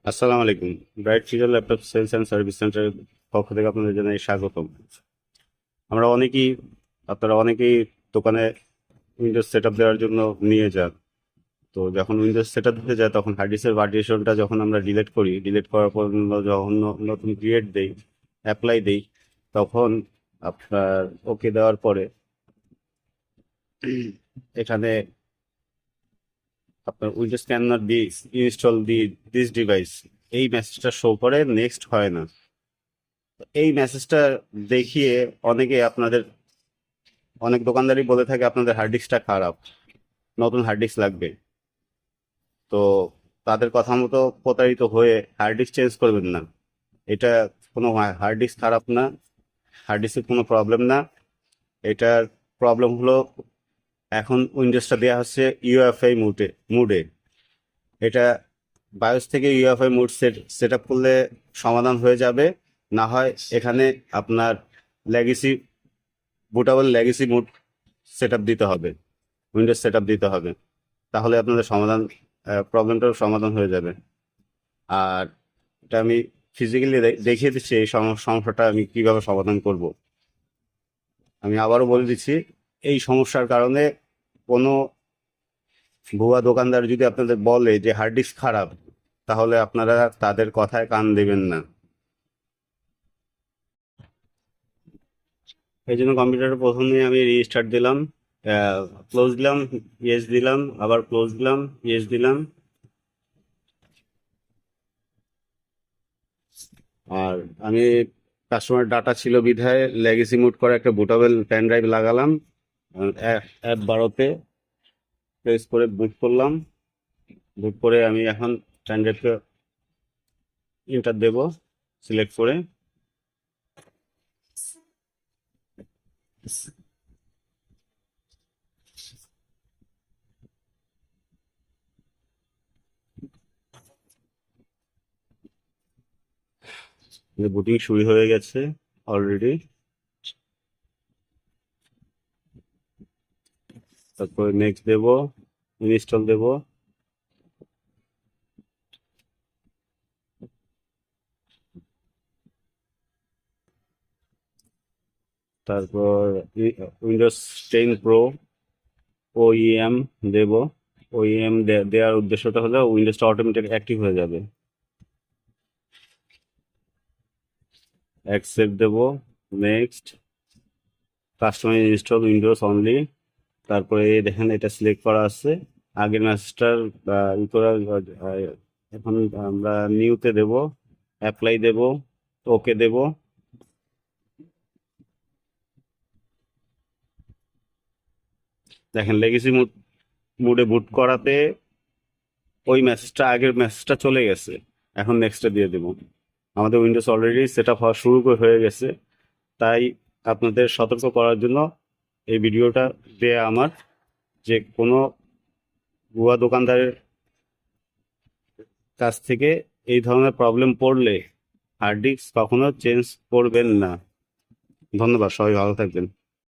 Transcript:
আসসালামু আলাইকুম। Bright future laptop sales and service সেন্টারের পক্ষ থেকে আপনাদের জানাই স্বাগতম। আমরা অনেকেই আপনারা অনেকেই দোকানে উইন্ডোজ সেট আপ দেওয়ার জন্য নিয়ে যান। তো যখন উইন্ডোজ সেট আপ দিতে যায় তখন হার্ড ডিস্কের পার্টিশনটা যখন আমরা ডিলিট করি, ডিলিট করার পর যখন নতুন ক্রিয়েট দেই, অ্যাপ্লাই দেই, তখন আপনার ওকে দেওয়ার পরে এখানে আপনার Windows can not be install this device এই মেসেজটা শো করে, নেক্সট হয় না। এই মেসেজটা দেখিয়ে অনেক দোকানদারই বলে থাকে আপনাদের হার্ড ডিস্কটা খারাপ, নতুন হার্ড ডিস্ক লাগবে। তো তাদের কথা মতো প্রতারিত হয়ে হার্ড ডিস্ক চেঞ্জ করবেন না। এটা কোনো হার্ড ডিস্ক খারাপ না, হার্ড ডিস্কের কোনো প্রবলেম না। এটার প্রবলেম হলো এখন উইন্ডোজটা দেওয়া হচ্ছে ইউএফআই মুডে। এটা বায়োস থেকে ইউএফআই মুড সেট আপ করলে সমাধান হয়ে যাবে। না হয় এখানে আপনার legacy bootable legacy mode set up দিতে হবে, উইন্ডোজ সেট আপ দিতে হবে। তাহলে আপনাদের প্রবলেমটার সমাধান হয়ে যাবে। আর এটা আমি ফিজিক্যালি দেখিয়ে দিচ্ছি এই সমস্যাটা আমি কিভাবে সমাধান করব। আমি আবারও বলে দিচ্ছি, এই সমস্যার কারণে কোনো ভুয়া দোকানদার যদি আপনাদের বলে যে হার্ড ডিস্ক খারাপ, তাহলে আপনারা তাদের কথায় কান দেবেন না। এই জন্য কম্পিউটারের প্রথমে আমি রিস্টার্ট দিলাম, ক্লোজ দিলাম, ইয়েস দিলাম, আবার ক্লোজ দিলাম, ইয়েস দিলাম। আর আমি কাস্টমার ডাটা ছিল বিধায় লেগেসি মুড করে একটা বুটেবল পেন ড্রাইভ লাগালাম। অ্যাপ 12-তে প্রেস করে বুট করলাম। বুট করে আমি এখন পেন ড্রাইভকে ইন্টার দেব, সিলেক্ট করে। বুটিং শুরু হয়ে গেছে অলরেডি। তারপরে নেক্সট দেব, ইনস্টল দেব। তারপর উইন্ডোজ 10 প্রো ওইএম দেব। ওইএম দেওয়ার উদ্দেশ্যটা হলো উইন্ডোজটা অটোমেটিক অ্যাক্টিভ হয়ে যাবে। অ্যাকসেপ্ট দেব, next, customise install windows only. তারপরে এই দেখেন এটা সিলেক্ট করা আছে, আগের ম্যাচটার ই করা। এখন আমরা নিউতে দেব, অ্যাপ্লাই দেব, ওকে দেব। দেখেন লেগেসি মুডে বুট করাতে ওই মেসেজটা, আগের মেসেজটা চলে গেছে। এখন নেক্সটটা দিয়ে দেব। আমাদের উইন্ডোজ অলরেডি সেট আপ হওয়া শুরু হয়ে গেছে। তাই আপনাদের সতর্ক করার জন্য এই ভিডিওটা দেয়া আমার, যে কোনো ভুয়া দোকানদারের কাছ থেকে এই ধরনের প্রবলেম পড়লে হার্ড ডিস্ক কখনো চেঞ্জ করবেন না। ধন্যবাদ, সবাই ভালো থাকবেন।